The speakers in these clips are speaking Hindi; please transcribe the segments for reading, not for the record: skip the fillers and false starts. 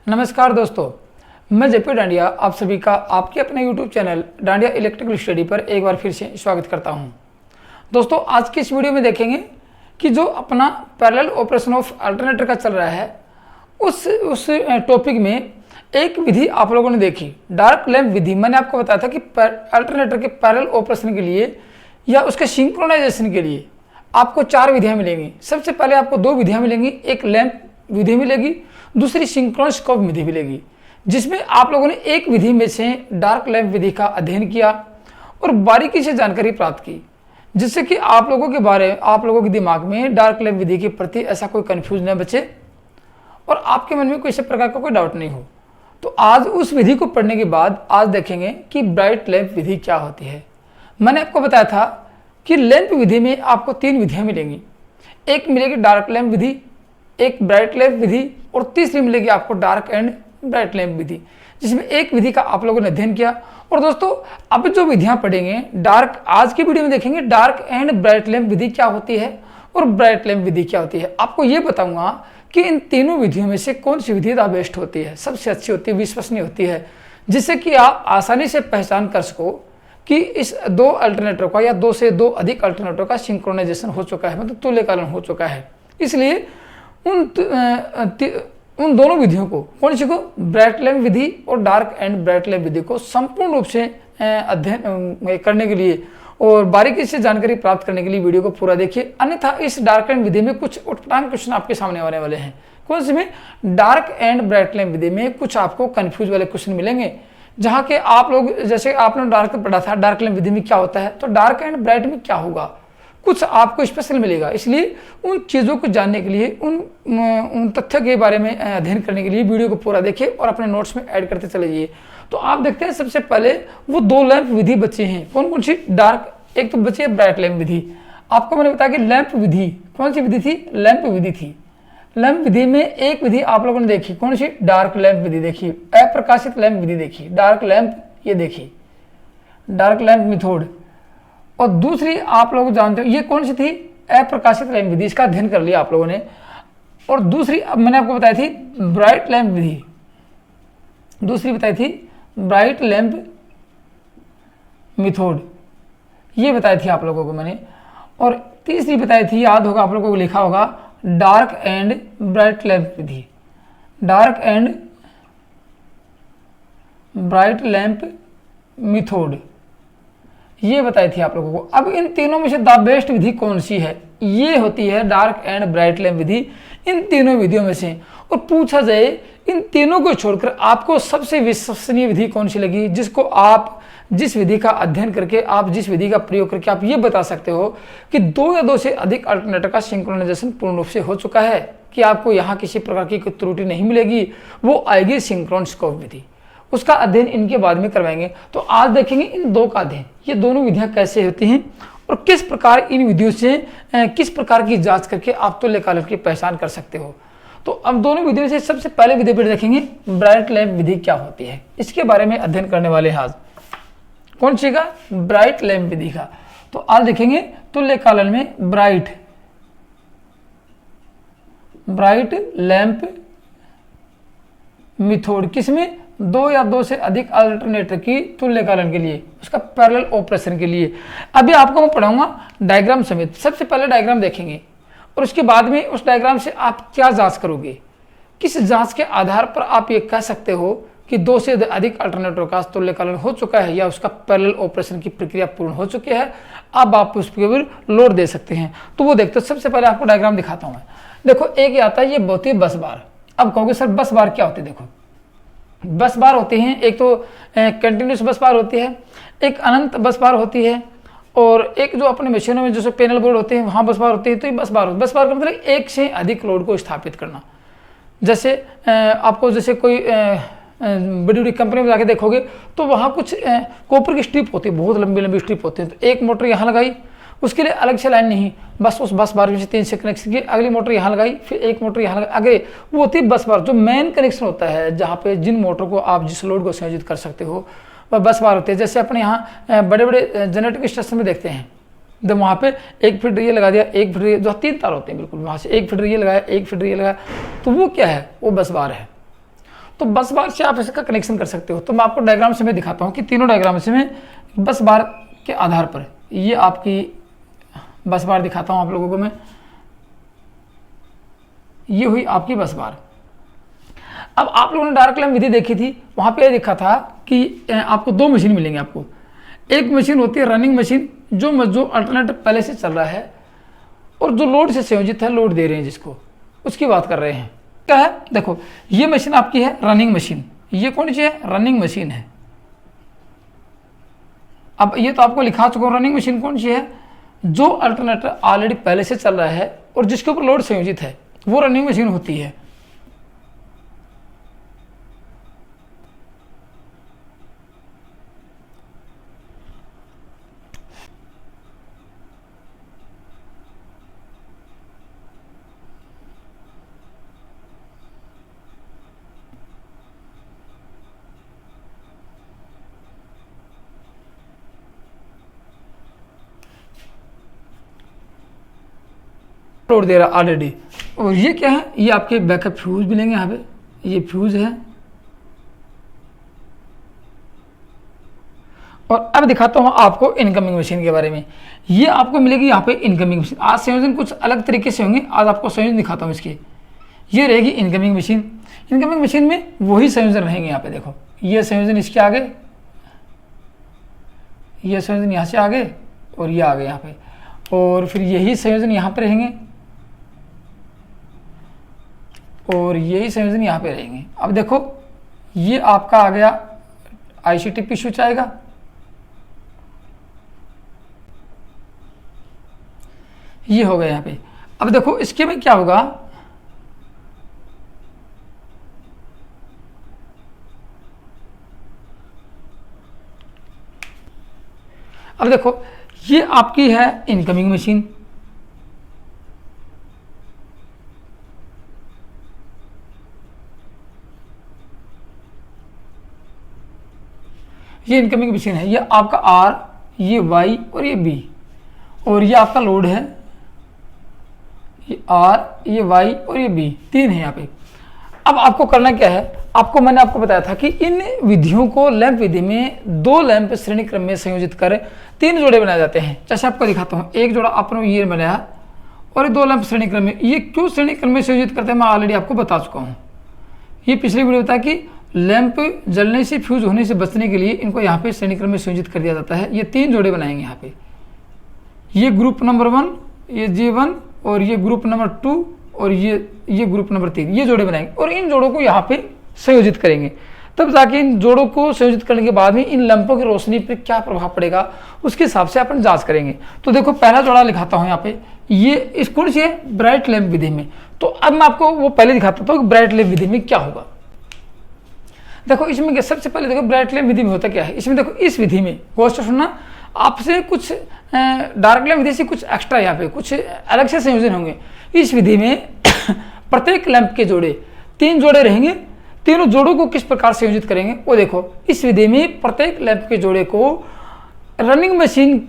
नमस्कार दोस्तों, मैं जेपी डांडिया आप सभी का आपके अपने YouTube channel dandiya electrical study पर एक बार फिर से स्वागत करता हूं। दोस्तों, आज की इस वीडियो में देखेंगे कि जो अपना पैरेलल ऑपरेशन ऑफ अल्टरनेटर का चल रहा है उस टॉपिक में एक विधि आप लोगों ने देखी, डार्क लैंप विधि। मैंने आपको बताया था कि अल्टरनेटर के पैरेलल ऑपरेशन के लिए या उसके सिंक्रोनाइजेशन के लिए आपको 4 विधियाँ मिलेंगी। सबसे पहले आपको 2 विधियाँ मिलेंगी, एक लैंप विधि मिलेगी, दूसरी सिंक्रोनस स्कोप विधि मिलेगी, जिसमें आप लोगों ने एक विधि में से डार्क लैंप विधि का अध्ययन किया और बारीकी से जानकारी प्राप्त की, जिससे कि आप लोगों के दिमाग में डार्क लैंप विधि के प्रति ऐसा कोई कन्फ्यूज न बचे और आपके मन में किसी प्रकार का कोई डाउट नहीं हो। तो आज उस विधि को पढ़ने के बाद आज देखेंगे कि ब्राइट लैंप विधि क्या होती है। मैंने आपको बताया था कि लैंप विधि में आपको 3 विधियाँ मिलेंगी, एक मिलेगी डार्क लैंप विधि, एक ब्राइट लैंप विधि और तीसरी मिलेगी आपको डार्क एंड ब्राइट लैंप विधि, जिसमें एक विधि का आप लोगों ने अध्ययन किया। और दोस्तों, अब जो विधियां पढ़ेंगे आज की वीडियो में देखेंगे डार्क एंड ब्राइट लैंप विधि क्या होती है और ब्राइट लैंप विधि क्या होती है। आपको ये बताऊंगा कि इन तीनों विधियों में से कौन सी विधि द बेस्ट होती है, सबसे अच्छी होती है, विश्वसनीय होती है, जिससे कि आप आसानी से पहचान कर सको कि इस 2 अल्टरनेटर का या 2 से 2 अधिक अल्टरनेटर का सिंक्रोनाइजेशन हो चुका है, मतलब तुल्यकालन हो चुका है। इसलिए उन दोनों विधियों को, कौन सी को, ब्राइट लैंप विधि और डार्क एंड ब्राइट लैंप विधि को संपूर्ण रूप से अध्ययन करने के लिए और बारीकी से जानकारी प्राप्त करने के लिए वीडियो को पूरा देखिए। अन्यथा इस डार्क एंड विधि में कुछ उटपटांग क्वेश्चन आपके सामने आने वाले हैं। कौन से में? डार्क एंड ब्राइट लैंप विधि में कुछ आपको कंफ्यूज वाले क्वेश्चन मिलेंगे, जहाँ के आप लोग, जैसे आपने डार्क पढ़ा था, डार्क लैंप विधि में क्या होता है, तो डार्क एंड ब्राइट में क्या होगा, कुछ आपको स्पेशल मिलेगा। इसलिए उन चीज़ों को जानने के लिए, उन तथ्यों के बारे में अध्ययन करने के लिए वीडियो को पूरा देखिए और अपने नोट्स में ऐड करते चले जाइए। तो आप देखते हैं सबसे पहले वो 2 लैंप विधि बचे हैं। कौन कौन सी? डार्क, एक तो बची है ब्राइट लैंप विधि। आपको मैंने बताया कि लैंप विधि कौन सी विधि थी? लैंप विधि थी। लैंप विधि में एक विधि आप लोगों ने देखी, कौन सी? डार्क लैंप विधि देखी, अप्रकाशित लैंप विधि देखी, डार्क लैंप ये देखी, डार्क लैंप मेथड। और दूसरी आप लोग जानते हो ये कौन सी थी? अप्रकाशित लैंप विधि, इसका अध्ययन कर लिया आप लोगों ने। और दूसरी अब मैंने आपको बताई थी ब्राइट लैंप विधि, दूसरी बताई थी ब्राइट लैंप मेथड, ये बताई थी आप लोगों को मैंने। और तीसरी बताई थी, याद होगा आप लोगों को, लिखा होगा डार्क एंड ब्राइट लैंप विधि, dark and bright lamp method, ये बताई थी आप लोगों को। अब इन तीनों में से द बेस्ट विधि कौन सी है? ये होती है डार्क एंड ब्राइट लैंप विधि, इन तीनों विधियों में से। और पूछा जाए इन तीनों को छोड़कर आपको सबसे विश्वसनीय विधि कौन सी लगी, जिसको आप, जिस विधि का अध्ययन करके, आप जिस विधि का प्रयोग करके आप ये बता सकते हो कि 2 या 2 से अधिक अल्टरनेटर का सिंक्रोनाइजेशन पूर्ण रूप से हो चुका है, कि आपको यहाँ किसी प्रकार की कोई त्रुटि नहीं मिलेगी, वो आएगी सिंक्रोनस स्कोप विधि। उसका अध्ययन इनके बाद में करवाएंगे। तो आज देखेंगे इन 2 का अध्ययन, ये दोनों विधियां कैसे होती हैं और किस प्रकार इन विधियों से किस प्रकार की जांच करके आप तुल्यकालन की पहचान कर सकते हो। तो अब दोनों विधियों से सबसे पहले विधि पर देखेंगे ब्राइट लैंप विधि क्या होती है, इसके बारे में अध्ययन करने वाले हैं आज। कौन सी का? ब्राइट लैंप विधि का। तो आज देखेंगे तुल्यकालन में ब्राइट लैंप मेथड, किसमें? 2 या 2 से अधिक अल्टरनेटर की तुल्यकालन के लिए, उसका पैरेलल ऑपरेशन के लिए। अभी आपको मैं पढ़ाऊंगा डायग्राम समेत। सबसे पहले डायग्राम देखेंगे और उसके बाद में उस डायग्राम से आप क्या जांच करोगे, किस जांच के आधार पर आप ये कह सकते हो कि 2 से अधिक अल्टरनेटर का तुल्यकालन हो चुका है या उसका पैरेलल ऑपरेशन की प्रक्रिया पूर्ण हो चुकी है, अब आप उस पर लोड दे सकते हैं। तो वो देखते हो। सबसे पहले आपको डायग्राम दिखाता हूँ मैं। देखो, एक आता है, ये बहुत ही बस बार। अब कहोगे सर बस बार क्या होती है? देखो, बस बार होती हैं, एक तो कंटिन्यूस बस बार होती है, एक अनंत बस बार होती है, और एक जो अपने मशीनों में जैसे पैनल बोर्ड होते हैं वहाँ बस बार होती है। तो ये बस बार का मतलब एक से अधिक लोड को स्थापित करना। जैसे आपको जैसे कोई बड़ी बड़ी कंपनी में जाके देखोगे तो वहाँ कुछ कॉपर की स्ट्रिप होती है, बहुत लंबी लंबी स्ट्रिप होती है। तो एक मोटर यहाँ लगाई, उसके लिए अलग से लाइन नहीं, बस उस बस बार में से 3 से कनेक्शन की, अगली मोटर यहाँ लगाई, फिर एक मोटर यहाँ लगाई, आगे वो होती है बस बार। जो मेन कनेक्शन होता है, जहाँ पे जिन मोटर को आप जिस लोड को संयोजित कर सकते हो, वह बस बार होती है। जैसे अपने यहाँ बड़े बड़े जनरेटर स्टेशन में देखते हैं, जब वहाँ पे 1 फीट ये लगा दिया, 1 फीट ये, जो 3 तार होते हैं बिल्कुल, वहाँ से 1 फीट ये लगाया, 1 फीट ये लगाया, तो वो क्या है? वो बस बार है। तो बस बार से आप इसका कनेक्शन कर सकते हो। तो मैं आपको डायग्राम से मैं दिखाता हूँ कि तीनों डायग्राम से मैं बस बार के आधार पर ये आपकी बस बार दिखाता हूँ आप लोगों को मैं। ये हुई आपकी बस बार। अब आप लोगों ने डार्क लैम्प विधि देखी थी, वहाँ पे लिखा था कि आपको 2 मशीन मिलेंगे आपको। एक मशीन होती है रनिंग मशीन, जो अल्टरनेटर पहले से चल रहा है और जो लोड से संयोजित है, लोड दे रहे हैं जिसको, उसकी बात कर रहे हैं। क्या है, देखो ये मशीन आपकी है रनिंग मशीन। ये कौन सी है, रनिंग मशीन है। अब ये तो आपको लिखा चुका हूं, रनिंग मशीन कौन सी है, जो अल्टरनेटर ऑलरेडी पहले से चल रहा है और जिसके ऊपर लोड संयोजित है, वो रनिंग मशीन होती है। लोड दे रहा ऑलरेडी। और ये क्या है, ये आपके बैकअप फ्यूज मिलेंगे यहाँ पे, ये फ्यूज है। और अब दिखाता हूँ आपको इनकमिंग मशीन के बारे में। ये आपको मिलेगी यहाँ पे इनकमिंग मशीन। आज संयोजन कुछ अलग तरीके से होंगे, आज आपको संयोजन दिखाता हूँ इसके। ये रहेगी इनकमिंग मशीन। इनकमिंग मशीन में वही संयोजन रहेंगे यहाँ पे, देखो ये संयोजन इसके आगे, ये संयोजन यहाँ से आगे और ये आगे यहाँ पे, और फिर यही संयोजन यहाँ पे रहेंगे और यही संयोजन यहाँ पे रहेंगे। अब देखो ये आपका आ गया ICTP स्विच आएगा, ये हो गया यहाँ पे। अब देखो इसके में क्या होगा, अब देखो ये आपकी है इनकमिंग मशीन, ये इनकमिंग मशीन है। ये आपका R, ये Y और ये B, और ये आपका लोड है, ये R, ये Y और ये B, 3 है यहाँ पे। अब आपको करना क्या है, मैंने आपको बताया था कि इन विधियों को लैंप विधि में 2 लैंप श्रेणी क्रम में संयोजित कर 3 जोड़े बनाए जाते हैं। जैसे आपको दिखाता हूँ, एक जोड़ा आपने ये बनाया और 2 लैंप श्रेणी क्रम में। ये क्यों श्रेणी क्रम में संयोजित करते हैं मैं ऑलरेडी आपको बता चुका हूँ। ये पिछली वीडियो बताया कि लैंप जलने से, फ्यूज होने से बचने के लिए इनको यहाँ पे श्रेणी क्रम में संयोजित कर दिया जाता है। ये 3 जोड़े बनाएंगे यहाँ पे, ये ग्रुप नंबर 1, ये J1 और ये ग्रुप नंबर 2 और ये ग्रुप नंबर 3, ये जोड़े बनाएंगे और इन जोड़ों को यहाँ पे संयोजित करेंगे। तब जाके इन जोड़ों को संयोजित करने के बाद में इन लैंपों की रोशनी पर क्या प्रभाव पड़ेगा उसके हिसाब से अपन जांच करेंगे। तो देखो पहला जोड़ा लिखाता हूँ यहाँ पे, ये इस कौन सी है, ब्राइट लैंप विधि में। तो अब मैं आपको वो पहले दिखाता हूँ कि ब्राइट लैंप विधि में क्या होगा। देखो इसमें सबसे पहले देखो ब्राइट लैंप विधि में होता क्या है। इसमें देखो इस विधि में गौर से सुनना, आपसे कुछ डार्क लैंप विधि से कुछ एक्स्ट्रा यहाँ पे कुछ अलग से संयोजन होंगे। इस विधि में प्रत्येक लैंप के जोड़े 3 जोड़े रहेंगे। तीनों जोड़ों को किस प्रकार संयोजित करेंगे वो देखो। इस विधि में प्रत्येक लैंप के जोड़े को रनिंग मशीन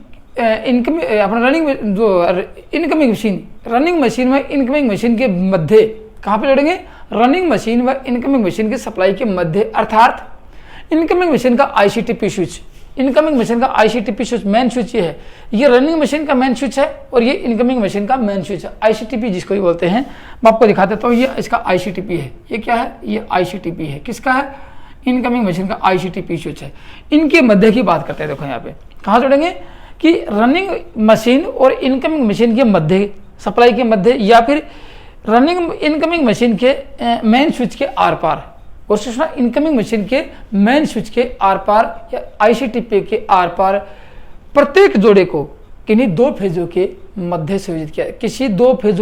रनिंग मशीन व इनकमिंग मशीन के मध्य कहाँ पे जोड़ेंगे, रनिंग मशीन व इनकमिंग मशीन के सप्लाई के मध्य, अर्थात इनकमिंग मशीन का ICTP स्विच, इनकमिंग मशीन का ICTP स्विच मेन स्विच ये है। ये रनिंग मशीन का मेन स्विच है और ये इनकमिंग मशीन का मेन स्विच है। ICTP जिसको भी बोलते हैं, मैं आपको दिखा देता हूँ। ये इसका ICTP है, ये क्या है, ये ICTP है। किसका है, इनकमिंग मशीन का ICTP स्विच है। इनके मध्य की बात करते हैं। देखो यहाँ पे कहाँ जोड़ेंगे कि रनिंग मशीन और इनकमिंग मशीन के मध्य, सप्लाई के मध्य, या फिर रनिंग इनकमिंग मशीन के मेन स्विच के आर पार, और सूचना इनकमिंग मशीन के मेन स्विच के आर पार या ICTP के आर पार प्रत्येक जोड़े को किन्हीं 2 फेजों के मध्य संयोजित किया,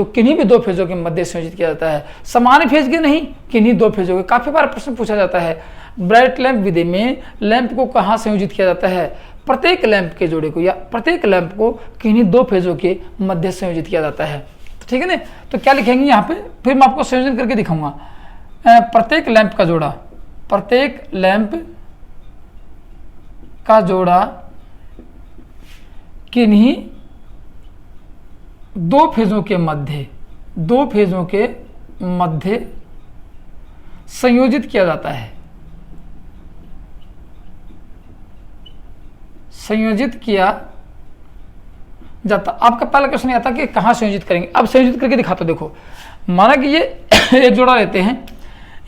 किन्हीं भी 2 फेजों के मध्य संयोजित किया जाता है। समान फेज के नहीं, किन्हीं 2 फेजों के। काफी बार प्रश्न पूछा जाता है ब्राइट लैंप विधि में लैंप को कहाँ संयोजित किया जाता है, प्रत्येक लैंप के जोड़े को या प्रत्येक लैंप को किन्हीं 2 फेजों के मध्य संयोजित किया जाता है। तो ठीक है ना, तो क्या लिखेंगे यहाँ पे, फिर मैं आपको संयोजन करके दिखाऊंगा। प्रत्येक लैंप का जोड़ा, प्रत्येक लैंप का जोड़ा किन्हीं 2 फेजों के मध्य, 2 फेजों के मध्य संयोजित किया जाता है, संयोजित किया जाता। आपका पहला क्वेश्चन आता कि कहाँ संयोजित करेंगे। अब संयोजित करके दिखाता। देखो माना कि ये एक जोड़ा लेते हैं,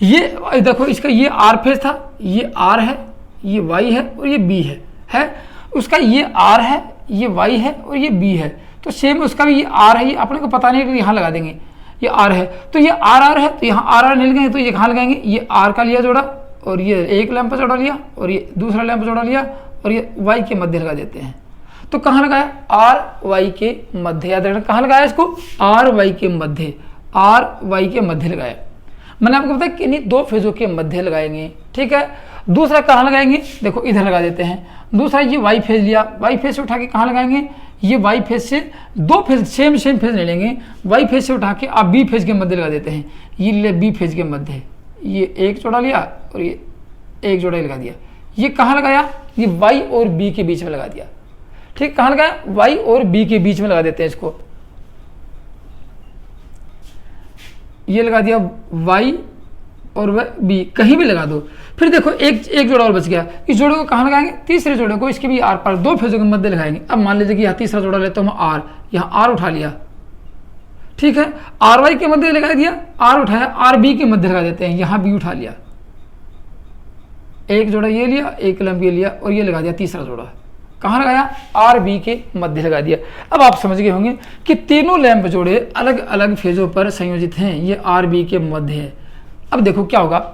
ये देखो इसका ये आर फेज था, ये आर है, ये वाई है और ये बी है उसका ये आर है, ये वाई है और ये बी है। तो सेम उसका भी ये आर है, ये अपने को पता नहीं है, तो यहाँ लगा देंगे ये आर है, तो ये आर है, तो यहाँ आर नहीं लगाएंगे तो ये कहाँ लगाएंगे, ये आर का लिया जोड़ा और ये एक लैंप जोड़ा लिया और ये दूसरा लैंप जोड़ा लिया और ये वाई के मध्य लगा देते हैं। तो कहाँ लगाया, आर वाई के मध्य। याद रखना कहाँ लगाया इसको, आर वाई के मध्य, आर वाई के मध्य लगाया। मैंने आपको बताया कि इन्हीं दो फेजों के मध्य लगाएंगे, ठीक है। दूसरा कहाँ लगाएंगे, देखो इधर लगा देते हैं। दूसरा ये वाई फेज लिया, वाई फेज से उठा के कहाँ लगाएंगे, ये वाई फेज से दो फेज सेम फेज ले लेंगे, वाई फेज से उठा के आप बी फेज के मध्य लगा देते हैं। ये ले बी फेज के मध्य, ये एक जोड़ा लिया और ये एक जोड़ा लगा दिया। ये कहाँ लगाया, ये वाई और बी के बीच में लगा दिया, ठीक। कहाँ लगाया, वाई और बी के बीच में लगा देते हैं इसको। ये लगा दिया वाई और बी, कहीं भी लगा दो। फिर देखो एक जोड़ा और बच गया। इस जोड़े को कहाँ लगाएंगे, तीसरे जोड़े को इसके भी आर पार दो फेजों के मध्य लगाएंगे। अब मान लीजिए कि यहाँ तीसरा जोड़ा लेते हम आर, यहाँ आर उठा लिया, ठीक है। आर वाई के मध्य लगा दिया, आर उठाया, आर बी के मध्य लगा देते हैं, यहाँ बी उठा लिया, एक जोड़ा ये लिया, एक लैंप ये लिया और ये लगा दिया तीसरा जोड़ा। कहाँ लगाया, आर बी के मध्य लगा दिया। अब आप समझ गए होंगे कि तीनों लैंप जोड़े अलग अलग फेजों पर संयोजित हैं, ये आर बी के मध्य है। अब देखो क्या होगा,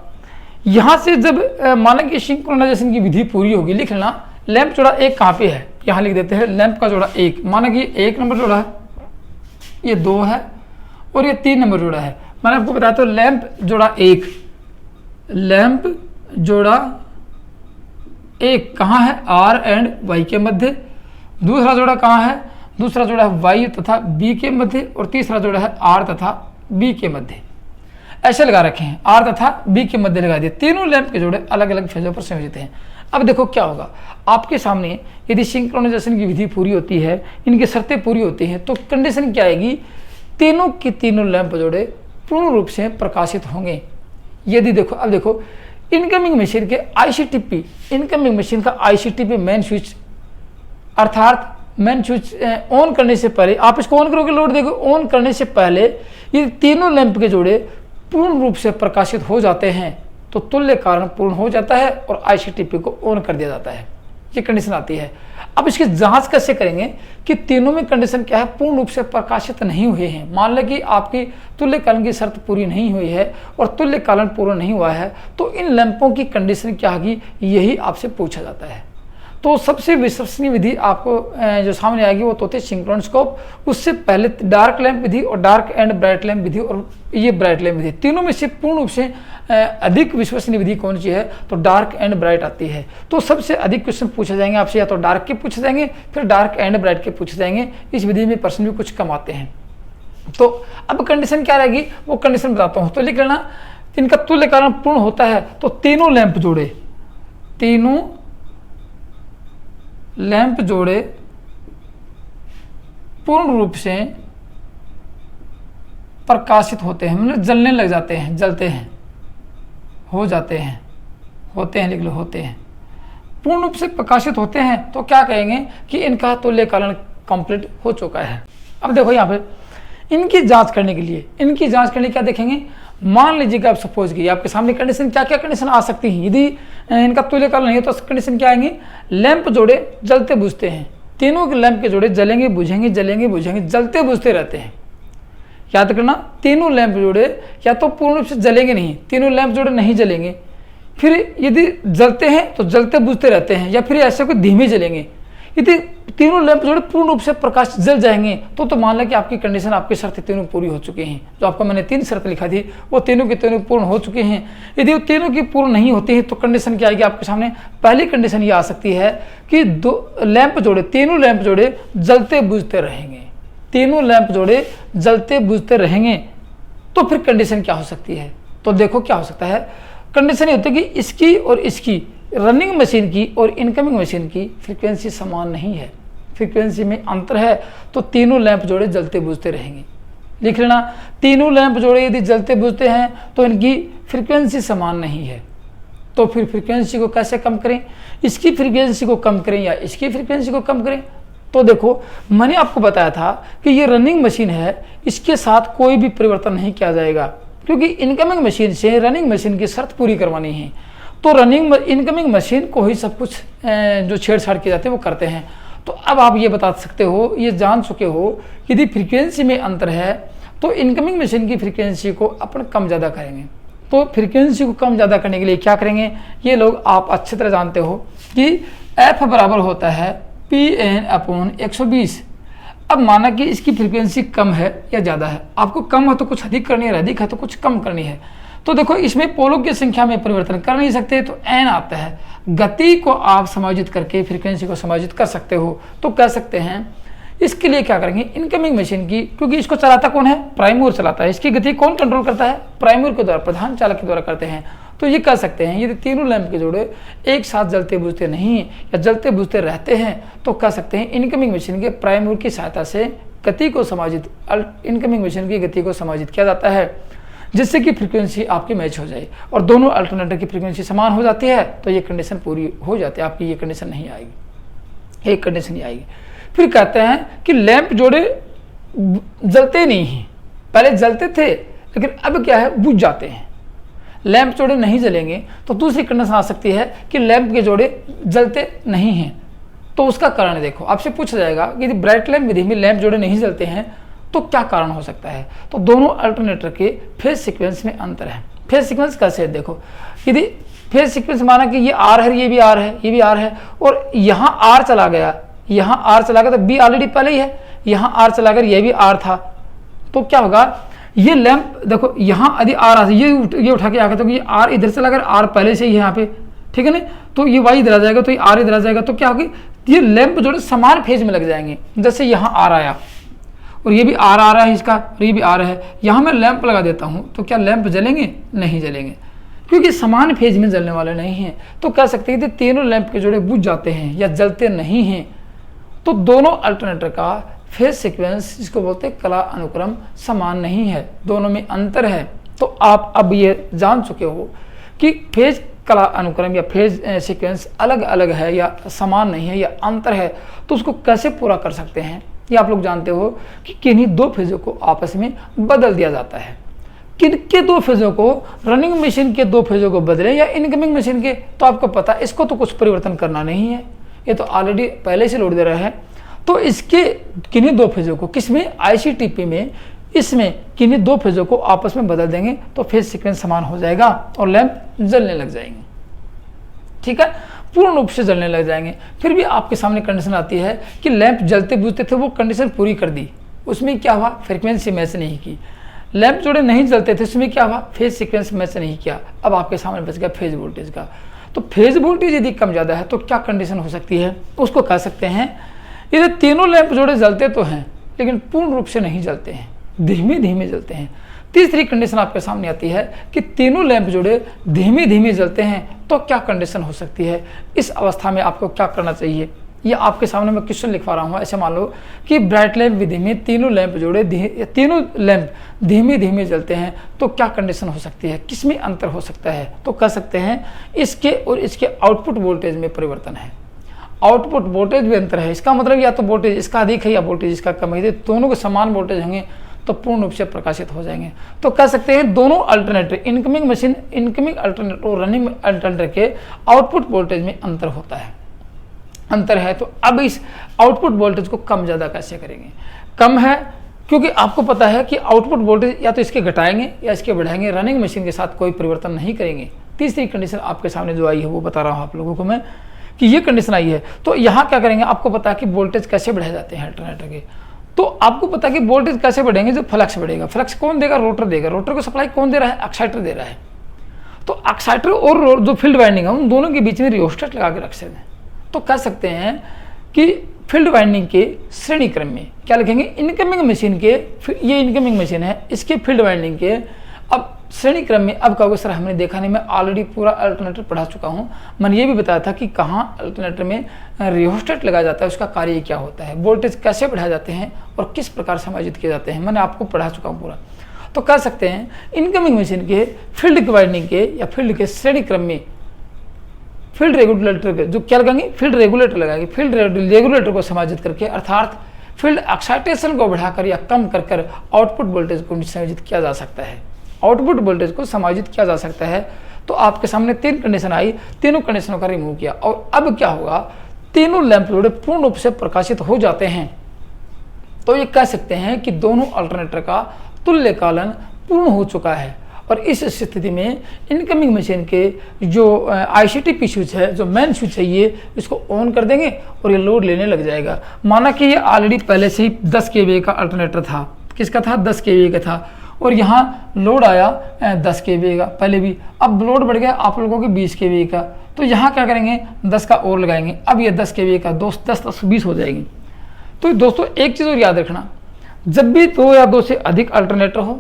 यहाँ से जब माना कि सिंक्रोनाइजेशन की विधि पूरी होगी, लिख लेना लैंप जोड़ा एक कहाँ पे है, यहाँ लिख देते हैं लैंप का जोड़ा एक। माना कि एक नंबर जोड़ा है, ये दो है और ये तीन नंबर जोड़ा है। मैंने आपको बताया तो लैंप जोड़ा एक, लैंप जोड़ा एक कहाँ है, आर एंड वाई के मध्य। दूसरा जोड़ा कहाँ है, दूसरा जोड़ा है वाई तथा बी के मध्य और तीसरा जोड़ा है आर तथा बी के मध्य। ऐसे लगा रखे हैं, आर तथा बी के मध्य लगा दिए। तीनों लैंप के जोड़े अलग अलग फेजों पर संयोजित हैं। अब देखो क्या होगा, आपके सामने यदि सिंक्रोनाइजेशन की विधि पूरी होती है, इनकी शर्तें पूरी होती हैं, तो कंडीशन क्या आएगी, तीनों की तीनों लैंप जोड़े पूर्ण रूप से प्रकाशित होंगे। यदि देखो, अब देखो इनकमिंग मशीन के ICTP, इनकमिंग मशीन का ICTP मेन स्विच, अर्थात मेन स्विच ऑन करने से पहले, आप इसको ऑन करोगे लोड देखो, ऑन करने से पहले ये तीनों लैंप के जोड़े पूर्ण रूप से प्रकाशित हो जाते हैं, तो तुल्य कारण पूर्ण हो जाता है और ICTP को ऑन कर दिया जाता है। ये कंडीशन आती है। अब इसकी जांच कैसे करेंगे कि तीनों में कंडीशन क्या है, पूर्ण रूप से प्रकाशित नहीं हुए हैं। मान लें कि आपकी तुल्यकालन की शर्त पूरी नहीं हुई है और तुल्यकालन पूर्ण नहीं हुआ है, तो इन लैंपों की कंडीशन क्या होगी, यही आपसे पूछा जाता है। तो सबसे विश्वसनीय विधि आपको जो सामने आएगी वो तो होती है सिंक्रोनोस्कोप। उससे पहले डार्क लैंप विधि और डार्क एंड ब्राइट लैंप विधि और ये ब्राइट लैंप विधि, तीनों में से पूर्ण रूप से अधिक विश्वसनीय विधि कौन सी है, तो डार्क एंड ब्राइट आती है। तो सबसे अधिक क्वेश्चन पूछे जाएंगे आपसे, या तो डार्क के पूछे जाएंगे, फिर डार्क एंड ब्राइट के पूछे जाएंगे। इस विधि में प्रश्न भी कुछ कम आते हैं। तो अब कंडीशन क्या रहेगी, वो कंडीशन बताता हूँ। तो लिख लेना, इनका तुल्य कारण पूर्ण होता है तो तीनों लैंप जोड़े, तीनों लैंप जोड़े पूर्ण रूप से प्रकाशित होते हैं, मतलब जलने लग जाते हैं, जलते हैं, हो जाते हैं, होते हैं, लिख लो होते हैं, पूर्ण रूप से प्रकाशित होते हैं। तो क्या कहेंगे कि इनका तुल्यकालन कंप्लीट हो चुका है। अब देखो यहाँ पे इनकी जांच करने के लिए, इनकी जांच करने क्या देखेंगे, मान लीजिए कि आप सपोज कीजिए आपके सामने कंडीशन क्या क्या कंडीशन आ सकती हैं। यदि इनका तुल्यकालन नहीं है तो कंडीशन क्या आएंगे, लैंप जोड़े जलते बुझते हैं, तीनों के लैंप के जोड़े जलेंगे बुझेंगे, जलेंगे बुझेंगे, जलते बुझते रहते हैं। याद रखना, तीनों लैंप जोड़े या तो पूर्ण रूप से जलेंगे नहीं, तीनों लैंप जोड़े नहीं जलेंगे, फिर यदि जलते हैं तो जलते बुझते रहते हैं, या फिर ऐसे कोई धीमे जलेंगे। यदि तीनों लैंप जोड़े पूर्ण रूप से प्रकाश जल जाएंगे तो मान लें कि आपकी कंडीशन, आपकी शर्तें तीनों पूरी हो चुकी हैं। जो आपको मैंने 3 शर्त लिखा थी वो तीनों की तीनों पूर्ण हो चुके हैं। यदि वो तीनों की पूर्ण नहीं होती है तो कंडीशन क्या आएगी आपके सामने, पहली कंडीशन ये आ सकती है कि तीनों लैंप जोड़े जलते बुझते रहेंगे, तीनों लैंप जोड़े जलते बुझते रहेंगे। तो फिर कंडीशन क्या हो सकती है, तो देखो क्या हो सकता है। कंडीशन ये होती है कि इसकी और इसकी, रनिंग मशीन की और इनकमिंग मशीन की फ्रीक्वेंसी समान नहीं है, फ्रीक्वेंसी में अंतर है, तो तीनों लैंप जोड़े जलते बुझते रहेंगे। लिख लेना, तीनों लैंप जोड़े यदि जलते बुझते हैं तो इनकी फ्रीक्वेंसी समान नहीं है, तो फिर फ्रीक्वेंसी को कैसे कम करें, इसकी फ्रीक्वेंसी को कम करें या इसकी फ्रीक्वेंसी को कम करें। तो देखो मैंने आपको बताया था कि ये रनिंग मशीन है, इसके साथ कोई भी परिवर्तन नहीं किया जाएगा, क्योंकि इनकमिंग मशीन से रनिंग मशीन की शर्त पूरी करवानी है। तो इनकमिंग मशीन को ही सब कुछ जो छेड़छाड़ किए जाते हैं वो करते हैं। तो अब आप ये बता सकते हो, ये जान चुके हो कि यदि फ्रीक्वेंसी में अंतर है तो इनकमिंग मशीन की फ्रीक्वेंसी को अपन कम ज़्यादा करेंगे। तो फ्रीक्वेंसी को कम ज़्यादा करने के लिए क्या करेंगे, ये लोग आप अच्छी तरह जानते हो कि एफ बराबर होता है PN/120। अब माना कि इसकी फ्रीक्वेंसी कम है या ज़्यादा है, आपको कम है तो कुछ अधिक करनी है, अधिक है तो कुछ कम करनी है। तो देखो इसमें पोलों की संख्या में परिवर्तन कर नहीं सकते, तो n आता है। गति को आप समायोजित करके फ्रीक्वेंसी को समायोजित कर सकते हो। तो कह सकते हैं इसके लिए क्या करेंगे, इनकमिंग मशीन की, क्योंकि इसको चलाता कौन है, प्राइम मूवर चलाता है, इसकी गति कौन कंट्रोल करता है, प्राइम मूवर के द्वारा, प्रधान चालक के द्वारा करते हैं। तो ये कह सकते हैं यदि तीनों लैंप के जोड़े एक साथ जलते बुझते नहीं या जलते बुझते रहते हैं तो कह सकते हैं इनकमिंग मशीन के प्राइम मूवर की सहायता से गति को समायोजित, इनकमिंग मशीन की गति को समायोजित किया जाता है, जिससे कि फ्रीक्वेंसी आपकी मैच हो जाए और दोनों अल्टरनेटर की फ्रीक्वेंसी समान हो जाती है। तो ये कंडीशन पूरी हो जाती है, आपकी ये कंडीशन नहीं आएगी, एक कंडीशन ही आएगी। फिर कहते हैं कि लैंप जोड़े जलते नहीं हैं, पहले जलते थे लेकिन अब क्या है, बुझ जाते हैं। लैंप जोड़े नहीं जलेंगे तो दूसरी कंडीशन आ सकती है कि लैंप के जोड़े जलते नहीं हैं। तो उसका कारण देखो, आपसे पूछा जाएगा कि यदि ब्राइट लैंप विधि में लैंप जोड़े नहीं जलते हैं तो क्या कारण हो सकता है। तो दोनों अल्टरनेटर के फेज सीक्वेंस में अंतर है। फेज सीक्वेंस कैसे देखो, यदि फेज सीक्वेंस माना कि ये आर है, ये भी आर है, ये भी आर है, और यहाँ आर चला गया, यहाँ आर चला गया, तो बी ऑलरेडी पहले ही है, यहाँ आर चला गया, ये भी आर था, तो क्या होगा, ये लैंप देखो यहाँ यदि आर आ, ये उठा के आ गया तो ये आर इधर चला गया, आर पहले से ही है यहाँ पे, ठीक है ना, तो ये वाई इधर आ जाएगा, तो ये आर इधर आ जाएगा, तो क्या होगी, ये लैंप जो है समान फेज में लग जाएंगे। जैसे यहाँ आर आया और ये भी आर आ रहा है इसका, और ये भी आर है, यहाँ मैं लैंप लगा देता हूँ तो क्या लैंप जलेंगे, नहीं जलेंगे, क्योंकि समान फेज में जलने वाले नहीं हैं। तो कह सकते हैं कि तीनों लैंप के जोड़े बुझ जाते हैं या जलते नहीं हैं। तो दोनों अल्टरनेटर का फेज सीक्वेंस, जिसको बोलते हैं कला अनुक्रम, समान नहीं है, दोनों में अंतर है। तो आप अब ये जान चुके हो कि फेज कला अनुक्रम या फेज सीक्वेंस अलग अलग है या समान नहीं है या अंतर है। तो उसको कैसे पूरा कर सकते हैं, ये आप लोग जानते हो कि किन्हीं दो फेजों को आपस में बदल दिया जाता है। किनके दो फेजों को, रनिंग मशीन के दो फेजों को बदलें या इनकमिंग मशीन के, तो आपको पता है इसको तो कुछ परिवर्तन करना नहीं है, ये तो ऑलरेडी पहले से लोड दे रहा है। तो इसके किन्हीं दो फेजों को, किसमें, ICTP में, इसमें किन्हीं दो फेजों को आपस में बदल देंगे तो फेज सीक्वेंस समान हो जाएगा और लैंप जलने लग जाएंगे, ठीक है, पूर्ण रूप से जलने लग जाएंगे। फिर भी आपके सामने कंडीशन आती है कि लैंप जलते बुझते थे, वो कंडीशन पूरी कर दी, उसमें क्या हुआ, फ्रीक्वेंसी मैच नहीं की। लैंप जोड़े नहीं जलते थे, उसमें क्या हुआ, फेज सीक्वेंस मैच नहीं किया। अब आपके सामने बच गया फेज वोल्टेज का। तो फेज वोल्टेज यदि कम ज़्यादा है तो क्या कंडीशन हो सकती है, उसको कह सकते हैं ये तीनों लैंप जोड़े जलते तो हैं लेकिन पूर्ण रूप से नहीं जलते हैं, धीमे धीमे जलते हैं। तीसरी कंडीशन आपके सामने आती है कि तीनों लैंप जोड़े धीमे धीमे जलते हैं, तो क्या कंडीशन हो सकती है। इस अवस्था में आपको क्या करना चाहिए, ये आपके सामने मैं क्वेश्चन लिखवा रहा हूँ। ऐसे मान लो कि ब्राइट लैंप विधि में तीनों लैंप जोड़े तीनों लैंप धीमे धीमे जलते हैं, तो क्या कंडीशन हो सकती है, किसमें अंतर हो सकता है। तो कह सकते हैं इसके और इसके आउटपुट वोल्टेज में परिवर्तन है, आउटपुट वोल्टेज में अंतर है। इसका मतलब या तो वोल्टेज इसका अधिक है या वोल्टेज इसका कम है, दोनों के समान वोल्टेज होंगे तो पूर्ण रूप से प्रकाशित हो जाएंगे। तो कह सकते हैं दोनों alternator, incoming machine, incoming alternator और रनिंग अल्टरनेटर के आउटपुट वोल्टेज में अंतर होता है, अंतर है। तो अब इस आउटपुट वोल्टेज को कम ज़्यादा कैसे करेंगे, कम है क्योंकि आपको पता है कि आउटपुट वोल्टेज या तो इसके घटाएंगे या इसके बढ़ाएंगे, रनिंग मशीन के साथ कोई परिवर्तन नहीं करेंगे। तीसरी कंडीशन आपके सामने जो आई है वो बता रहा हूँ आप लोगों को मैं कि ये कंडीशन आई है। तो यहाँ क्या करेंगे, आपको पता है कि वोल्टेज कैसे बढ़ाए जाते हैं अल्टरनेटर के। तो आपको पता है कि वोल्टेज कैसे बढ़ेंगे, जब फ्लक्स बढ़ेगा। फ्लक्स कौन देगा, रोटर देगा। रोटर को सप्लाई कौन दे रहा है, एक्साइटर दे रहा है। तो एक्साइटर और जो फील्ड वाइंडिंग है उन दोनों के बीच में रियोस्टेट लगा के रख सकते हैं। तो कह सकते हैं कि फील्ड वाइंडिंग के श्रेणी क्रम में क्या लिखेंगे, इनकमिंग मशीन के, ये इनकमिंग मशीन है, इसके फील्ड वाइंडिंग के अब श्रेणी क्रम में। अब कहोगे सर हमने देखा नहीं, मैं ऑलरेडी पूरा अल्टरनेटर पढ़ा चुका हूँ। मैंने ये भी बताया था कि कहाँ अल्टरनेटर में रियोस्टेट लगाया जाता है, उसका कार्य क्या होता है, वोल्टेज कैसे बढ़ाए जाते हैं और किस प्रकार समायोजित किए जाते हैं, मैंने आपको पढ़ा चुका हूँ पूरा। तो कह सकते हैं इनकमिंग मशीन के फील्ड वाइंडिंग के या फील्ड के श्रेणी क्रम में फील्ड रेगुलेटर के जो क्या लगाएंगे, फील्ड रेगुलेटर लगाएंगे, फील्ड रेगुलेटर को समायोजित करके अर्थात फील्ड एक्साइटेशन को बढ़ाकर या कम कर आउटपुट वोल्टेज को समायोजित किया जा सकता है। आउटपुट वोल्टेज को समायोजित किया जा सकता है। तो आपके सामने 3 कंडीशन आई, तीनों कंडीशनों का रिमूव किया और अब क्या होगा, तीनों लैंप लोड पूर्ण रूप से प्रकाशित हो जाते हैं। तो ये कह सकते हैं कि दोनों अल्टरनेटर का तुल्यकालन पूर्ण हो चुका है और इस स्थिति में इनकमिंग मशीन के जो ICTP स्विच है, जो मेन स्विच है, ये इसको ऑन कर देंगे और ये लोड लेने लग जाएगा। माना कि ये ऑलरेडी पहले से ही 10 kVA का अल्टरनेटर था, किसका था, 10 kVA का था और यहाँ लोड आया 10 kVA का पहले भी, अब लोड बढ़ गया आप लोगों के 20 kVA का, तो यहाँ क्या करेंगे 10 का और लगाएंगे, अब ये 10 kVA का 10-10-20 हो जाएगी। तो दोस्तों एक चीज़ और याद रखना, जब भी 2 या 2 से अधिक अल्टरनेटर हो,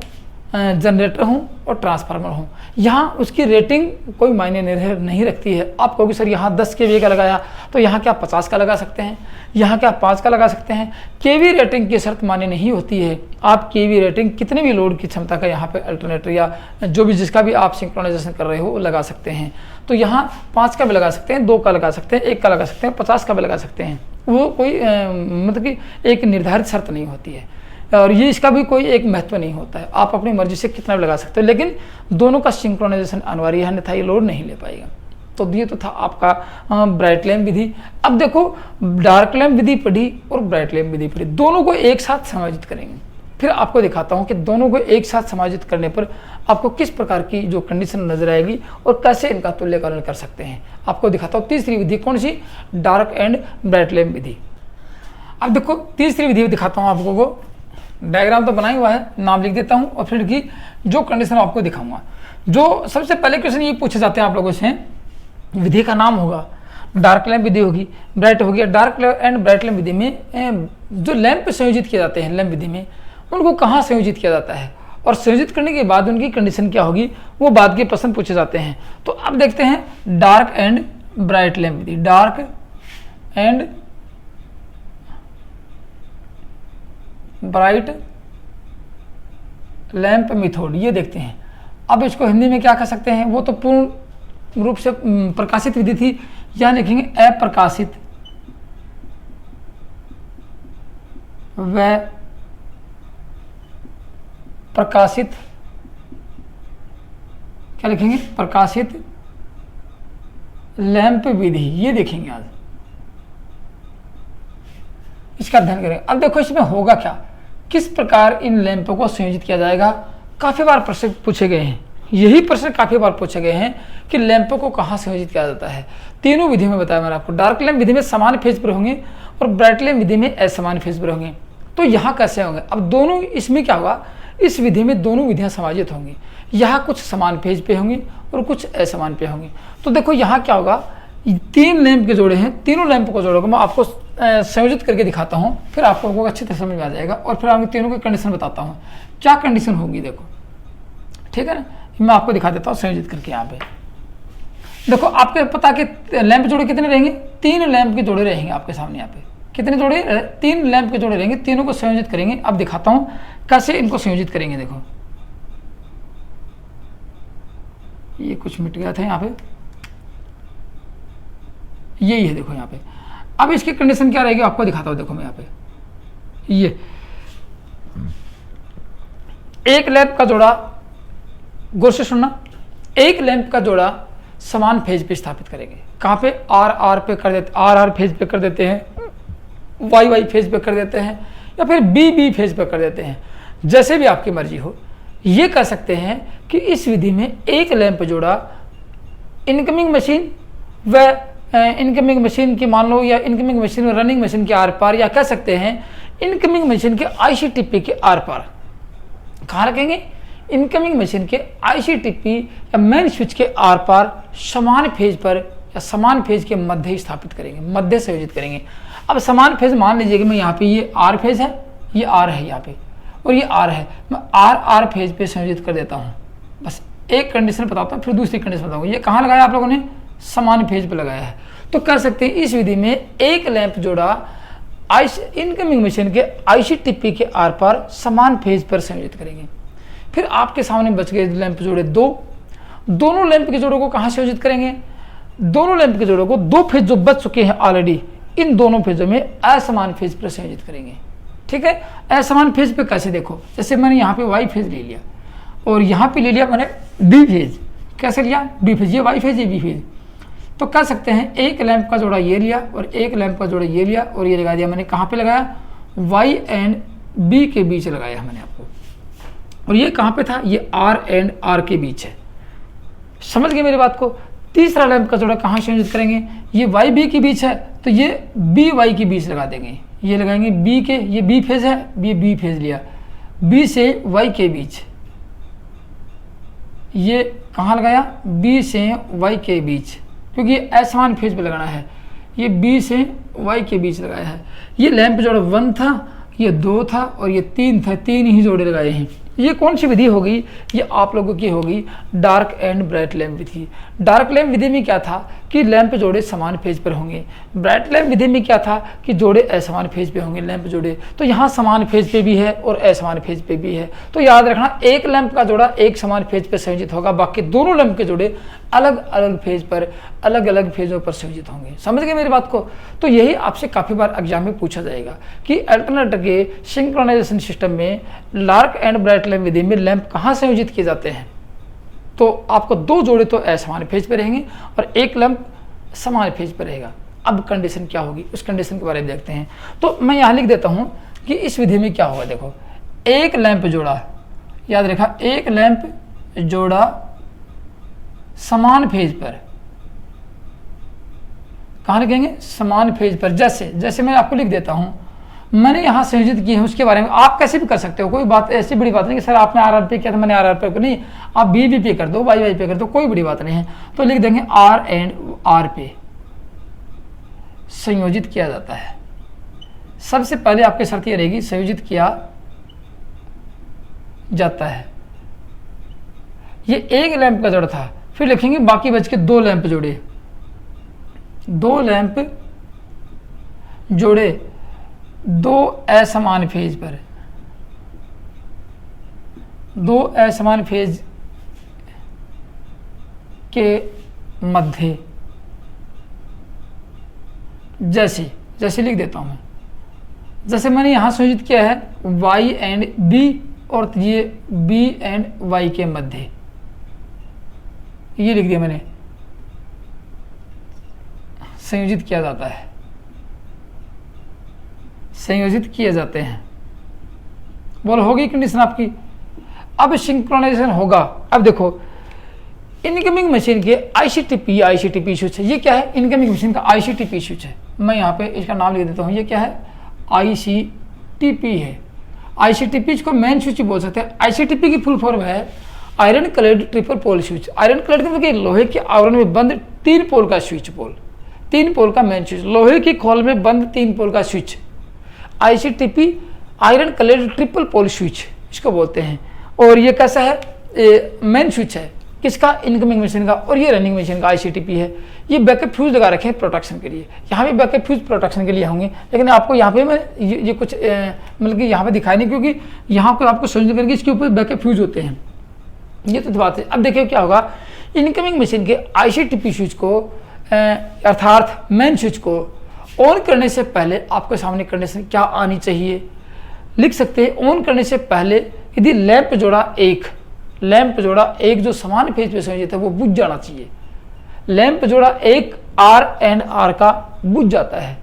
जनरेटर हो और ट्रांसफार्मर हो, यहाँ उसकी रेटिंग कोई मायने नहीं रखती है। आप कहोगे सर यहाँ 10 kVA का लगाया तो यहाँ क्या 50 का लगा सकते हैं, यहाँ क्या 5 का लगा सकते हैं। केवी रेटिंग की शर्त मान्य नहीं होती है। आप केवी रेटिंग कितने भी लोड की क्षमता का यहाँ पे अल्टरनेटर या जो भी जिसका भी आप सिंक्रोनाइजेशन कर रहे हो वो लगा सकते हैं। तो यहाँ 5 का भी लगा सकते हैं, 2 का लगा सकते हैं, 1 का लगा सकते हैं, 50 का भी लगा सकते हैं। वो कोई मतलब कि एक निर्धारित शर्त नहीं होती है और ये इसका भी कोई एक महत्व नहीं होता है। आप अपनी मर्जी से कितना भी लगा सकते हो, लेकिन दोनों का सिंक्रोनाइजेशन अनिवार्य है, अन्यथा ये लोड नहीं ले पाएगा। तो ये तो था आपका ब्राइट लैम्प विधि। अब देखो डार्क लैम्प विधि पढ़ी और ब्राइट लैम्प विधि पढ़ी, दोनों को एक साथ समायोजित करेंगे। फिर आपको दिखाता हूँ कि दोनों को एक साथ समायोजित करने पर आपको किस प्रकार की जो कंडीशन नजर आएगी और कैसे इनका तुल्यकालन कर सकते हैं। आपको दिखाता हूँ तीसरी विधि, कौन सी, डार्क एंड ब्राइट लैम्प विधि। अब देखो तीसरी विधि दिखाता हूँ आपको को, डायग्राम तो बना ही हुआ है, नाम लिख देता हूं और फिर की जो कंडीशन आपको दिखाऊंगा। जो सबसे पहले क्वेश्चन ये पूछे जाते हैं आप लोगों से, विधि का नाम होगा, डार्क लैम्प विधि होगी, ब्राइट हो गया। डार्क एंड ब्राइट लैम्प विधि में जो लैंप संयोजित किए जाते हैं लैंप विधि में, उनको कहाँ संयोजित किया जाता है और संयोजित करने के बाद उनकी कंडीशन क्या होगी, वो बाद के प्रश्न पूछे जाते हैं। तो अब देखते हैं dark and bright lamp Vidhi, dark and bright lamp method, ये देखते हैं। अब इसको हिंदी में क्या कह सकते हैं, वो तो पूर्ण रूप से प्रकाशित विधि थी, यहाँ लिखेंगे अप्रकाशित व प्रकाशित, क्या लिखेंगे, प्रकाशित लैंप विधि, ये देखेंगे आज, इसका अध्ययन करेंगे। अब देखो इसमें होगा क्या, किस प्रकार इन लैंपों को संयोजित किया जाएगा। काफी बार प्रश्न पूछे गए हैं, यही प्रश्न काफी बार पूछे गए हैं कि लैंपों को कहाँ संयोजित किया जाता है। तीनों विधि में बताया मैंने आपको, डार्क लैंप विधि में समान फेज पर होंगे और ब्राइट लैंप विधि में असमान फेज पर होंगे। तो यहाँ कैसे होंगे, अब दोनों, इसमें क्या होगा, इस विधि में दोनों विधियां समायोजित होंगी। यहाँ कुछ समान फेज पे होंगी और कुछ असमान पे होंगी। तो देखो यहाँ क्या होगा, 3 लैंप के जोड़े हैं, तीनों लैंप को जोड़ोगे, मैं आपको संयोजित करके दिखाता हूँ, फिर आप लोगों को अच्छी तरह समझ में आ जाएगा और फिर आपको तीनों की कंडीशन बताता हूँ क्या कंडीशन होगी। देखो ठीक है ना, मैं आपको दिखा देता हूँ संयोजित करके। यहाँ पे देखो आपके पता कि लैंप जोड़े कितने रहेंगे, 3 लैंप के जोड़े रहेंगे आपके सामने। यहाँ पे कितने जोड़े, 3 लैंप के जोड़े रहेंगे, तीनों को संयोजित करेंगे। अब दिखाता हूँ कैसे इनको संयोजित करेंगे। देखो ये कुछ मिट गया था यहाँ पे, यही है देखो यहाँ पे। अब इसकी कंडीशन क्या रहेगी आपको दिखाता हूँ। देखो मैं यहाँ पे ये एक लैंप का जोड़ा, गौर से सुनना, एक लैंप का जोड़ा समान फेज पे स्थापित करेंगे। कहाँ पे, आर आर पे कर देते, आर आर फेज पे कर देते हैं, वाई वाई फेज पे कर देते हैं, या फिर बी बी फेज पे कर देते हैं, जैसे भी आपकी मर्जी हो। ये कह सकते हैं कि इस विधि में एक लैंप जोड़ा इनकमिंग मशीन व इनकमिंग मशीन की, मान लो, या इनकमिंग मशीन और रनिंग मशीन के आर पार, या कह सकते हैं इनकमिंग मशीन के ICTP के आर पार। कहाँ रखेंगे, इनकमिंग मशीन के ICTP या मेन स्विच के आर पार समान फेज पर या समान फेज के मध्य स्थापित करेंगे, मध्य संयोजित करेंगे। अब समान फेज मान लीजिए कि मैं यहाँ पे, ये आर फेज है, ये आर है यहाँ पे और ये आर है, मैं आर आर फेज पे संयोजित कर देता हूँ। बस एक कंडीशन बताता हूँ, फिर दूसरी कंडीशन बताऊँगा। ये कहाँ लगाया आप लोगों ने, समान फेज पे लगाया है। तो कर सकते हैं इस विधि में एक लैंप जोड़ा इनकमिंग मशीन के ICTP के आर पार समान फेज पर संयोजित करेंगे। फिर आपके सामने बच गए लैंप जोड़े दो। दोनों लैंप के जोड़ों को कहाँ संयोजित करेंगे? दोनों लैंप के जोड़ों को दो फेज जो बच चुके हैं ऑलरेडी, इन दोनों फेजों में असमान फेज पर संयोजित करेंगे। ठीक है, असमान फेज पे कैसे? देखो, जैसे मैंने यहाँ पे वाई फेज ले लिया और यहाँ पे ले लिया मैंने बी फेज। कैसे लिया? बी फेज, ये वाई फेज, ये बी फेज। तो कह सकते हैं एक लैंप का जोड़ा ये लिया और एक लैंप का जोड़ा ये लिया और ये लगा दिया मैंने। कहाँ पे लगाया? वाई एंड बी के बीच लगाया मैंने आपको। और ये कहाँ पे था? ये आर एंड आर के बीच है। समझ गए मेरी बात को? तीसरा लैंप का जोड़ा कहाँ संयोजित करेंगे? ये वाई बी के बीच है तो ये बी वाई के बीच लगा देंगे। ये लगाएंगे बी के, ये बी फेज है, ये बी फेज लिया, बी से वाई के बीच। ये कहाँ लगाया? बी से वाई के बीच, क्योंकि ये असमान फेज पे लगाना है। ये बी से वाई के बीच लगाया है। ये लैंप जोड़ा 1 था, ये 2 था और ये 3 था, 3 ही जोड़े लगाए हैं। ये कौन सी विधि होगी? ये आप लोगों की होगी डार्क एंड ब्राइट लैंप विधि। डार्क लैंप विधि में क्या था कि लैंप जोड़े समान फेज पर होंगे। ब्राइट लैंप विधि में क्या था कि जोड़े असमान फेज पे होंगे लैंप जोड़े। तो यहाँ समान फेज पे भी है और असमान फेज पे भी है। तो याद रखना, एक लैंप का जोड़ा एक समान फेज पर संयोजित होगा, बाकी दोनों लैंप के जोड़े अलग अलग फेज पर, अलग अलग फेजों पर संयोजित होंगे। समझ गए मेरी बात को? तो यही आपसे काफ़ी बार एग्जाम में पूछा जाएगा कि अल्टरनेटर के सिंक्रोनाइजेशन सिस्टम में डार्क एंड ब्राइट लैंप विधि में लैंप कहाँ संयोजित किए जाते हैं। तो आपको दो जोड़े तो असमान फेज पे रहेंगे और एक लैंप समान फेज पे रहेगा। अब कंडीशन क्या होगी, उस कंडीशन के बारे में देखते हैं। तो मैं यहाँ लिख देता हूँ कि इस विधि में क्या होगा। देखो, एक लैंप जोड़ा, याद रखा, एक लैंप जोड़ा समान फेज पर, कहाँ लिखेंगे? समान फेज पर। जैसे मैं आपको लिख देता हूँ, मैंने यहाँ संयोजित किए हैं, उसके बारे में आप कैसे भी कर सकते हो। कोई बात ऐसी बड़ी बात नहीं कि सर आपने आर पे किया था, मैंने आर पे, नहीं, आप बी पे कर दो, वाई पे कर दो, कोई बड़ी बात नहीं है। तो लिख देंगे आर एंड आर पे संयोजित किया जाता है। सबसे पहले आपकी शर्त यह रहेगी संयोजित किया जाता है। ये एक लैंप का जोड़ा था, फिर लिखेंगे बाकी बच के दो लैंप जोड़े, दो लैंप जोड़े दो असमान फेज पर, दो असमान फेज के मध्य। जैसे लिख देता हूं मैं, जैसे मैंने यहां संयोजित किया है y एंड b और ये b एंड y के मध्य, ये लिख दिया मैंने, संयोजित किया जाता है, संयोजित किए जाते हैं। बोलो होगी कंडीशन आपकी। अब सिंक्रोनाइजेशन होगा। अब देखो, इनकमिंग मशीन के आईसीटीपी स्विच है। ये क्या है? इनकमिंग मशीन का आईसीटीपी स्विच है। मैं यहाँ पे इसका नाम लिख देता हूँ। ये क्या है? आईसीटीपी है। आईसीटीपी को मेन स्विच बोल सकते हैं। आईसीटीपी की फुल फॉर्म है iron clad triple pole switch. Iron clad मतलब लोहे के आवरण में बंद 3 पोल का स्विच पोल, 3 पोल का मेन स्विच, लोहे की खोल में बंद 3 पोल का switch. ICTP iron clad triple pole switch इसको बोलते हैं। और ये कैसा है? मेन स्विच है किसका? इनकमिंग मशीन का। और ये रनिंग मशीन का आईसीटीपी है। ये बैकअप फ्यूज लगा रखे हैं प्रोटेक्शन के लिए। यहाँ भी बैकअप फ्यूज प्रोटेक्शन के लिए होंगे, लेकिन आपको यहाँ पे मैं ये कुछ मतलब कि यहाँ पे दिखाई नहीं, क्योंकि यहाँ पर आपको समझ करके इसके ऊपर बैकअप फ्यूज होते हैं। ये तो बात है। अब देखिए क्या होगा, इनकमिंग मशीन के आईसीटीपी स्विच को अर्थात मेन स्विच को ऑन करने से पहले आपके सामने कंडीशन क्या आनी चाहिए? लिख सकते हैं ऑन करने से पहले यदि लैंप जोड़ा एक जो समान फेज पे संयोजित है वो बुझ जाना चाहिए। लैंप जोड़ा एक आर एंड आर का बुझ जाता है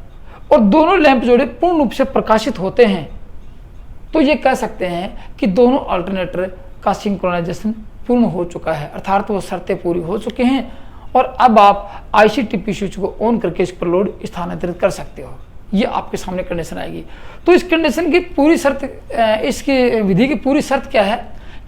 और दोनों लैंप जोड़े पूर्ण रूप से प्रकाशित होते हैं, तो ये कह सकते हैं कि दोनों अल्टरनेटर का सिंक्रोनाइजेशन पूर्ण हो चुका है, अर्थात वो शर्तें पूरी हो चुकी हैं और अब आप आईसीटीपी स्विच को ऑन करके इस पर लोड स्थानांतरित कर सकते हो। ये आपके सामने कंडीशन आएगी। तो इस कंडीशन की पूरी शर्त, इसकी विधि की पूरी शर्त क्या है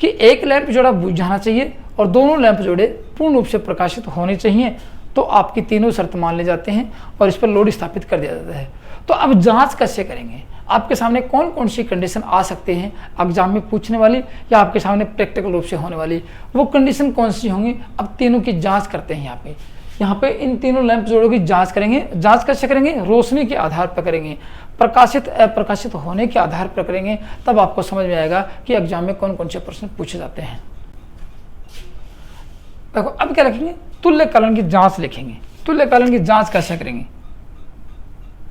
कि एक लैंप जोड़ा बुझ जाना चाहिए और दोनों लैंप जोड़े पूर्ण रूप से प्रकाशित होने चाहिए। तो आपकी तीनों शर्त मान ले जाते हैं और इस पर लोड स्थापित कर दिया जाता है। तो अब जांच कैसे करेंगे? आपके सामने कौन कौन सी कंडीशन आ सकते हैं एग्जाम में पूछने वाली या आपके सामने प्रैक्टिकल रूप से होने वाली, वो कंडीशन कौन सी होंगी? अब तीनों की जांच करते हैं यहाँ पे। यहाँ पे इन तीनों लैंप जोड़ों की जांच करेंगे। जांच कैसे करेंगे? रोशनी के आधार पर करेंगे, प्रकाशित अप्रकाशित होने के आधार पर करेंगे। तब आपको समझ में आएगा कि एग्जाम में कौन कौन से प्रश्न पूछे जाते हैं। देखो अब क्या लिखेंगे? तुल्यकालन की जांच लिखेंगे। तुल्यकालन की जांच कैसे करेंगे?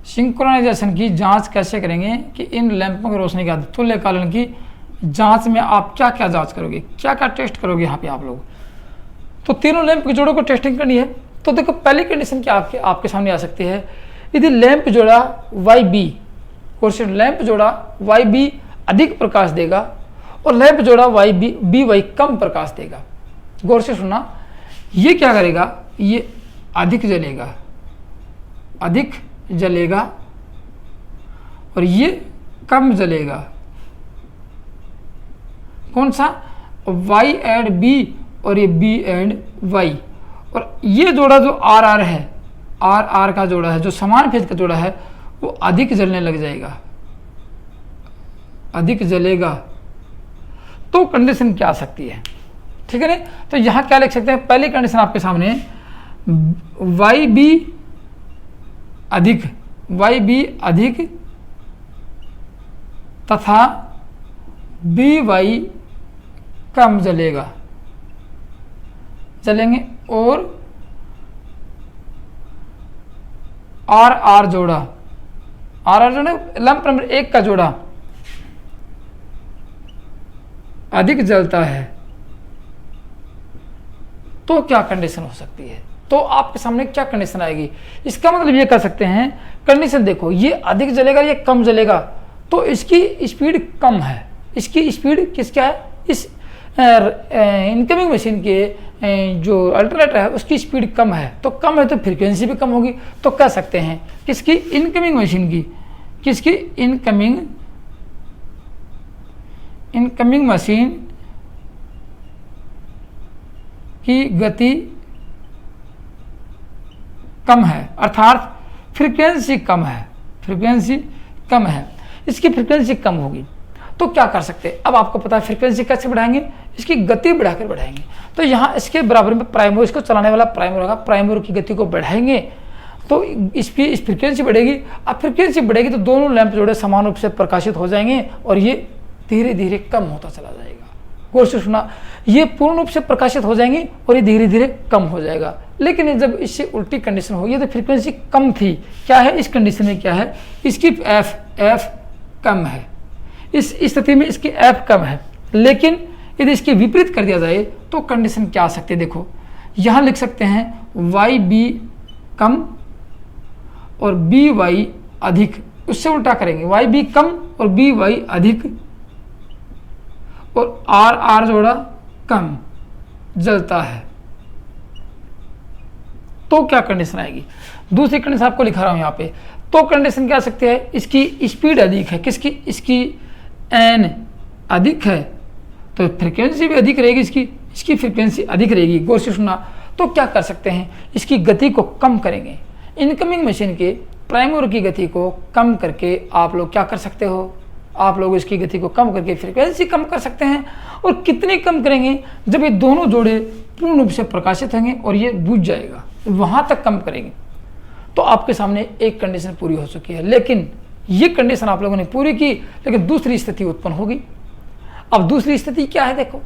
सिंक्रोनाइजेशन की जांच कैसे करेंगे कि इन लैंपों की रोशनी का तुल्यकालन की जांच में आप क्या क्या जांच करोगे, क्या क्या टेस्ट करोगे यहाँ पे आप लोग। तो तीनों लैंप के जोड़ों को टेस्टिंग करनी है। तो देखो पहली कंडीशन क्या आपके सामने आ सकती है, यदि लैंप जोड़ा YB और लैंप जोड़ा YB अधिक प्रकाश देगा और लैंप जोड़ा BY कम प्रकाश देगा। गौर से सुनना, ये क्या करेगा? ये अधिक जलेगा, अधिक जलेगा और ये कम जलेगा। कौन सा? Y एंड B और ये B एंड Y। और ये जोड़ा जो RR है, RR का जोड़ा है, जो समान फेज का जोड़ा है, वो अधिक जलने लग जाएगा, अधिक जलेगा। तो कंडीशन क्या आ सकती है? ठीक है ना? तो यहां क्या लिख सकते हैं? पहली कंडीशन आपके सामने YB अधिक, YB अधिक तथा BY कम जलेगा, जलेंगे। और RR जोड़ा, RR जोड़ा लैंप नंबर 1 का जोड़ा अधिक जलता है। तो क्या कंडीशन हो सकती है? तो आपके सामने क्या कंडीशन आएगी? इसका मतलब ये कर सकते हैं, कंडीशन देखो, ये अधिक जलेगा, ये कम जलेगा, तो इसकी स्पीड कम है। इसकी स्पीड किसका है? इस इनकमिंग मशीन के जो अल्टरनेटर है उसकी स्पीड कम है। तो कम है तो फ्रीक्वेंसी भी कम होगी। तो कह सकते हैं किसकी? इनकमिंग मशीन की। किसकी? इनकमिंग मशीन की गति कम है, अर्थात फ्रीक्वेंसी कम है, फ्रीक्वेंसी कम है, इसकी फ्रीक्वेंसी कम होगी। तो क्या कर सकते हैं? अब आपको पता है फ्रीक्वेंसी कैसे बढ़ाएंगे? इसकी गति बढ़ाकर बढ़ाएंगे। तो यहाँ इसके बराबर में प्राइमर, इसको चलाने वाला प्राइमर होगा, प्राइमर की गति को बढ़ाएंगे तो इसकी फ्रीक्वेंसी बढ़ेगी। अब फ्रीक्वेंसी बढ़ेगी तो दोनों लैंप जोड़े समान रूप से प्रकाशित हो जाएंगे और ये धीरे धीरे कम होता चला जाएगा। गौर से सुना, ये पूर्ण रूप से प्रकाशित हो जाएंगे और ये धीरे धीरे कम हो जाएगा। लेकिन जब इससे उल्टी कंडीशन होगी, तो फ्रीक्वेंसी कम थी, क्या है इस कंडीशन में? क्या है? इसकी एफ कम है, इस स्थिति में इसकी एफ कम है। लेकिन यदि इसके विपरीत कर दिया जाए तो कंडीशन क्या आ सकती है? देखो यहां लिख सकते हैं YB कम और BY अधिक। उससे उल्टा करेंगे, YB कम और BY अधिक और RR जोड़ा कम जलता है। तो क्या कंडीशन आएगी? दूसरी कंडीशन आपको लिखा रहा हूं यहां पे। तो कंडीशन क्या आ सकती है? इसकी स्पीड अधिक है, किसकी? इसकी N अधिक है तो फ्रीक्वेंसी भी अधिक रहेगी, इसकी फ्रीक्वेंसी अधिक रहेगी। गौर से सुनना, तो क्या कर सकते हैं? इसकी गति को कम करेंगे। इनकमिंग मशीन के प्राइमर की गति को कम करके आप लोग क्या कर सकते हो? आप लोग इसकी गति को कम करके फ्रीक्वेंसी कम कर सकते हैं। और कितनी कम करेंगे? जब ये दोनों जोड़े पूर्ण रूप से प्रकाशित होंगे और ये बुझ जाएगा, वहां तक कम करेंगे। तो आपके सामने एक कंडीशन पूरी हो चुकी है। लेकिन ये कंडीशन आप लोगों ने पूरी की, लेकिन दूसरी स्थिति उत्पन्न होगी। अब दूसरी स्थिति क्या है? देखो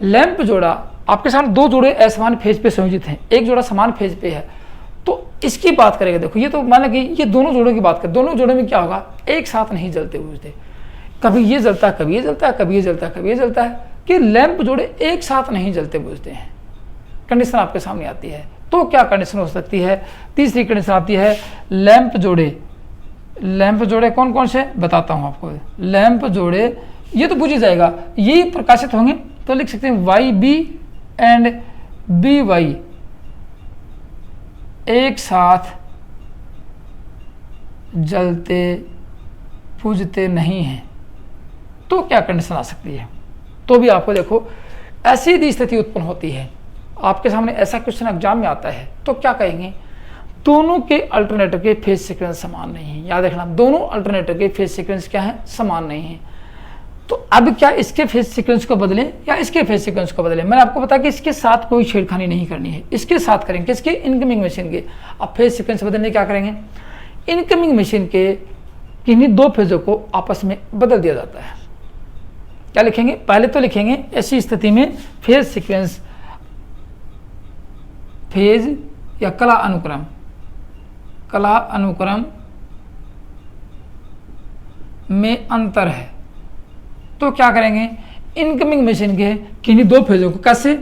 लैंप जोड़ा आपके सामने, दो जोड़े असमान फेज पे संयोजित हैं, एक जोड़ा समान फेज पे है। तो इसकी बात करेंगे। देखो ये तो मान लीजिए ये दोनों जोड़ों की बात करें, दोनों जोड़ों में क्या होगा? एक साथ नहीं जलते बुझते, कभी ये जलता है, कभी ये जलता है, कभी ये जलता है, कभी ये जलता है, कि लैंप जोड़े एक साथ नहीं जलते बुझते हैं। कंडीशन आपके सामने आती है। तो क्या कंडीशन हो सकती है? तीसरी कंडीशन आती है लैंप जोड़े। लैंप जोड़े कौन कौन से बताता हूं आपको। लैंप जोड़े ये तो बुझ ही जाएगा, यही प्रकाशित होंगे। तो लिख सकते हैं YB एंड BY एक साथ जलते बुझते नहीं हैं। तो क्या कंडीशन आ सकती है? तो भी आपको देखो ऐसी यदि स्थिति उत्पन्न होती है, आपके सामने ऐसा क्वेश्चन एग्जाम में आता है, तो क्या कहेंगे? दोनों के अल्टरनेटर के फेज सीक्वेंस समान नहीं है। याद रखना, दोनों अल्टरनेटर के फेज सीक्वेंस क्या है? समान नहीं है। तो अब क्या इसके फेज सीक्वेंस को बदलें या इसके फेज सीक्वेंस को बदलें? मैंने आपको बताया कि इसके साथ कोई छेड़खानी नहीं करनी है, इसके साथ करेंगे, किसके? इनकमिंग मशीन के। अब फेज सीक्वेंस बदलने क्या करेंगे? इनकमिंग मशीन के किन्हीं दो फेजों को आपस में बदल दिया जाता है। क्या लिखेंगे? पहले तो लिखेंगे ऐसी स्थिति में फेज सीक्वेंस, फेज या कला अनुक्रम, कला अनुक्रम में अंतर है। तो क्या करेंगे? इनकमिंग मशीन के किन्हीं दो फेजों को कैसे?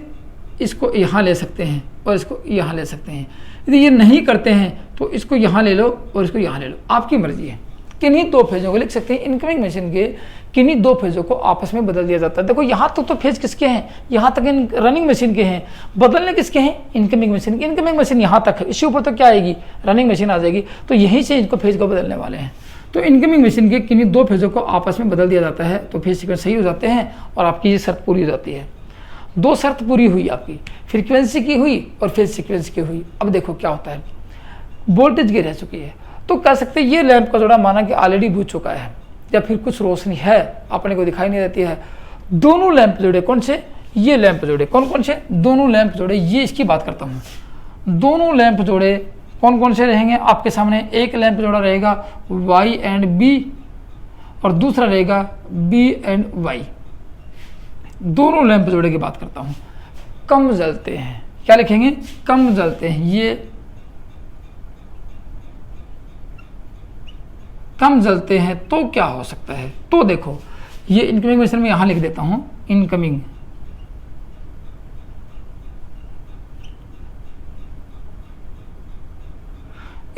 इसको यहाँ ले सकते हैं और इसको यहाँ ले सकते हैं। यदि ये नहीं करते हैं तो इसको यहाँ ले लो और इसको यहाँ ले लो, आपकी मर्जी है। किन्हीं दो फेजों को लिख सकते हैं, इनकमिंग मशीन के किन्हीं दो फेजों को आपस में बदल दिया जाता है। देखो यहाँ तक तो फेज किसके हैं? यहाँ तक रनिंग मशीन के हैं। बदलने किसके हैं? इनकमिंग मशीन के। इनकमिंग मशीन यहाँ तक है, इसके ऊपर तो क्या आएगी? रनिंग मशीन आ जाएगी। तो यहीं से इनको फेज को बदलने वाले हैं। तो इनकमिंग मशीन के किन्हीं दो फेजों को आपस में बदल दिया जाता है तो फेज सीक्वेंस सही हो जाते हैं और आपकी ये शर्त पूरी हो जाती है। दो शर्त पूरी हुई आपकी, फ्रीक्वेंसी की हुई और फेज सीक्वेंस की हुई। अब देखो क्या होता है, वोल्टेज गिर रह चुकी है तो कह सकते हैं ये लैंप का जोड़ा माना कि ऑलरेडी बुझ चुका है या फिर कुछ रोशनी है अपने को दिखाई नहीं देती है। दोनों लैंप जोड़े कौन से? ये लैंप जोड़े कौन कौन से? दोनों लैंप जोड़े, ये इसकी बात करता हूँ। दोनों लैंप जोड़े कौन कौन से रहेंगे आपके सामने? एक लैंप जोड़ा रहेगा Y एंड B और दूसरा रहेगा B एंड Y। दोनों लैंप जोड़े की बात करता हूँ। कम जलते हैं, क्या लिखेंगे? कम जलते हैं। ये कम जलते हैं तो क्या हो सकता है? तो देखो ये इनकमिंग मशीन में यहाँ लिख देता हूँ, इनकमिंग।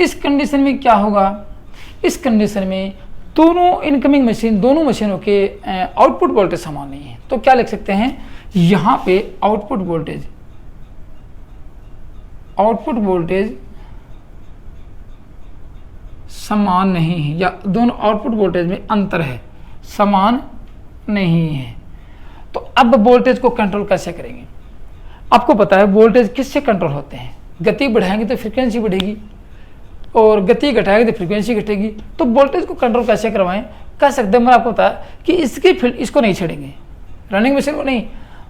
इस कंडीशन में क्या होगा? इस कंडीशन में दोनों इनकमिंग मशीन, दोनों मशीनों के आउटपुट वोल्टेज समान नहीं है। तो क्या लिख सकते हैं? यहाँ पे आउटपुट वोल्टेज, आउटपुट वोल्टेज समान नहीं है या दोनों आउटपुट वोल्टेज में अंतर है, समान नहीं है। तो अब वोल्टेज को कंट्रोल कैसे करेंगे? आपको पता है वोल्टेज किससे कंट्रोल होते हैं? गति बढ़ाएंगे तो फ्रीक्वेंसी बढ़ेगी और गति घटाएंगे तो फ्रीक्वेंसी घटेगी। तो वोल्टेज को कंट्रोल कैसे करवाएं? कह सकते हैं, मैं आपको पता है कि इसकी फील्ड, इसको नहीं छेड़ेंगे, रनिंग मशीन को नहीं,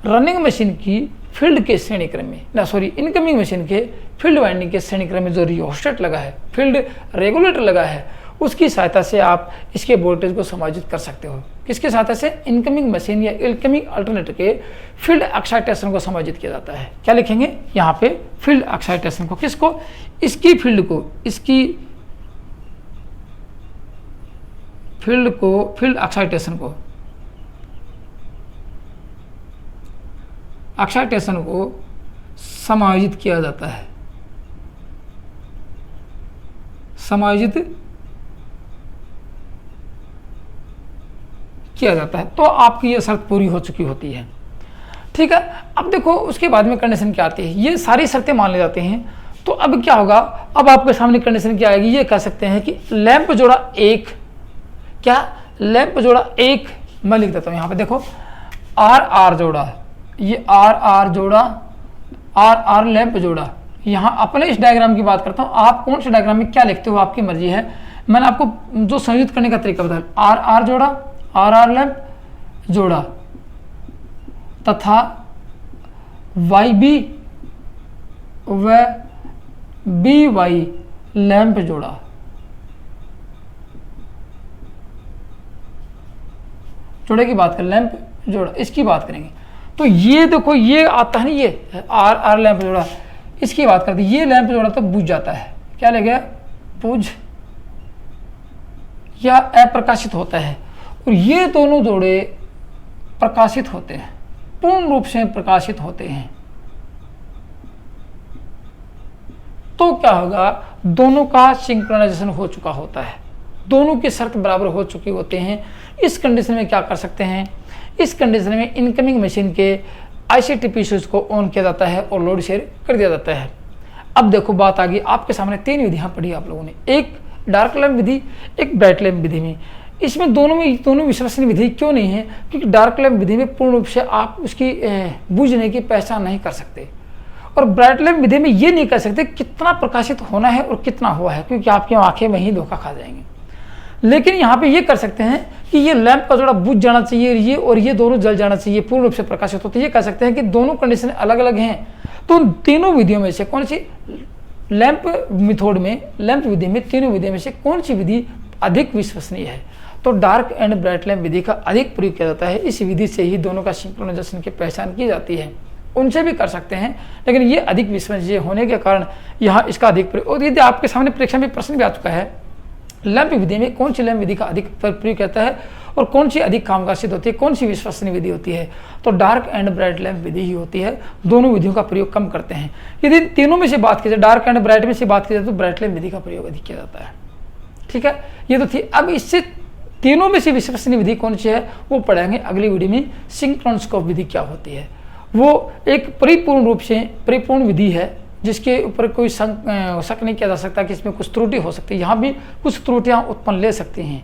रनिंग मशीन की फील्ड के श्रेणी क्रम में ना, सॉरी, इनकमिंग मशीन के फील्ड वाइंडिंग के श्रेणी क्रम में जो रियोस्टेट लगा है, फील्ड रेगुलेटर लगा है, उसकी सहायता से आप इसके वोल्टेज को समायोजित कर सकते हो। किसकी सहायता से? इनकमिंग मशीन या इनकमिंग अल्टरनेटर के फील्ड एक्साइटेशन को समायोजित किया जाता है। क्या लिखेंगे यहाँ पे? फील्ड एक्साइटेशन को। किसको? इसकी फील्ड को, इसकी फील्ड को, फील्ड एक्साइटेशन को, एक्साइटेशन को समायोजित किया जाता है, समायोजित किया जाता है। तो आपकी ये शर्त पूरी हो चुकी होती है। ठीक है, अब देखो उसके बाद में कंडीशन क्या आती है? ये सारी शर्तें मान ली जाती हैं। तो अब क्या होगा? अब आपके सामने कंडीशन क्या आएगी? ये कह सकते हैं कि लैंप जोड़ा एक, क्या लैंप जोड़ा एक, मैं लिख देता हूं यहाँ पे, देखो आर आर जोड़ा, ये आर आर जोड़ा, आर आर लैंप जोड़ा। यहाँ अपने इस डायग्राम की बात करता हूँ, आप कौन से डायग्राम में क्या लिखते हो आपकी मर्जी है। मैंने आपको जो संयोजित करने का तरीका बताया, आर आर जोड़ा, आर आर लैंप जोड़ा तथा वाई बी व बी वाई लैंप जोड़ा। जोड़े की बात करें, लैंप जोड़ा, इसकी बात करेंगे तो ये देखो ये आता है ना, ये आर आर लैंप जोड़ा, इसकी बात करते ये लैंप जोड़ा तो बुझ जाता है। क्या लगे? बुझ या अप्रकाशित होता है। और ये दोनों जोड़े प्रकाशित होते हैं, पूर्ण रूप से प्रकाशित होते हैं। तो क्या होगा? दोनों का सिंक्रोनाइजेशन हो चुका होता है, दोनों की शर्त बराबर हो चुकी होते हैं। इस कंडीशन में क्या कर सकते हैं? इस कंडीशन में इनकमिंग मशीन के आईसीटीपी स्विच को ऑन किया जाता है और लोड शेयर कर दिया जाता है। अब देखो बात आ गई, आपके सामने तीन विधियां पढ़ी आप लोगों ने, एक डार्क लैंप विधि, एक ब्राइट लैंप विधि में। इसमें दोनों विश्वसनीय विधि क्यों नहीं है? क्योंकि डार्क लैंप विधि में पूर्ण रूप से आप उसकी बुझने की पहचान नहीं कर सकते और ब्राइट लैंप विधि में ये नहीं कर सकते कितना प्रकाशित होना है और कितना हुआ है, क्योंकि आपकी आंखें वहीं धोखा खा जाएंगी। लेकिन यहाँ पे ये कर सकते हैं कि ये लैंप का जोड़ा बुझ जाना चाहिए ये और ये दोनों जल जाना चाहिए, पूर्ण रूप से प्रकाशित हो। तो ये कह सकते हैं कि दोनों कंडीशन अलग अलग हैं। तो तीनों विधियों में से कौन सी, लैंप मेथड में, लैंप विधि में, तीनों विधियों में से कौन सी विधि अधिक विश्वसनीय है? तो डार्क एंड ब्राइट लैंप विधि का अधिक प्रयोग किया जाता है। इस विधि से ही दोनों का सिंक्रोनाइजेशन की पहचान की जाती है। उनसे भी कर सकते हैं, लेकिन ये अधिक विश्वसनीय होने के कारण यहाँ इसका अधिक प्रयोग। और यदि आपके सामने परीक्षा में प्रश्न भी आ चुका है, लैंप विधि में कौन सी लैंप विधि का अधिक प्रयोग करता है और कौन सी अधिक कामगार सिद्ध होती है, कौन सी विश्वसनीय विधि होती है? तो डार्क एंड ब्राइट लैंप विधि ही होती है। दोनों विधियों का प्रयोग कम करते हैं। यदि तीनों में से बात की जाए, डार्क एंड ब्राइट में से बात की जाए, तो ब्राइट लैंप विधि का प्रयोग अधिक किया जाता है। ठीक है, ये तो थी। अब इससे तीनों में से विश्वसनीय विधि कौन सी है वो पढ़ेंगे अगली वीडियो में। सिंक्रोनोस्कोप विधि क्या होती है? वो एक परिपूर्ण रूप से परिपूर्ण विधि है जिसके ऊपर कोई शक नहीं किया जा सकता कि इसमें कुछ त्रुटि हो सकती है। यहाँ भी कुछ त्रुटियाँ उत्पन्न ले सकती हैं,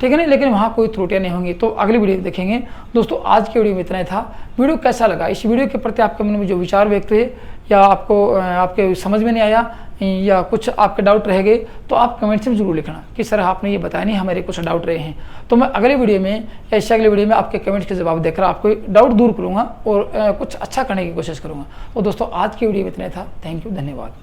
ठीक है ना, लेकिन वहाँ कोई त्रुटियाँ नहीं होंगी। तो अगली वीडियो देखेंगे। दोस्तों आज की वीडियो में इतना ही था। वीडियो कैसा लगा? इस वीडियो के प्रति आपके मन में जो विचार व्यक्त हुए या आपको आपके समझ में नहीं आया या कुछ आपके डाउट रह गए, तो आप कमेंट्स में जरूर लिखना कि सर आपने ये बताया नहीं, हमारे कुछ डाउट रहे हैं। तो मैं अगले वीडियो में या इससे अगले वीडियो में आपके कमेंट्स के जवाब देकर आपको डाउट दूर करूँगा और कुछ अच्छा करने की कोशिश करूँगा। तो दोस्तों आज की वीडियो में इतना था। थैंक यू, धन्यवाद।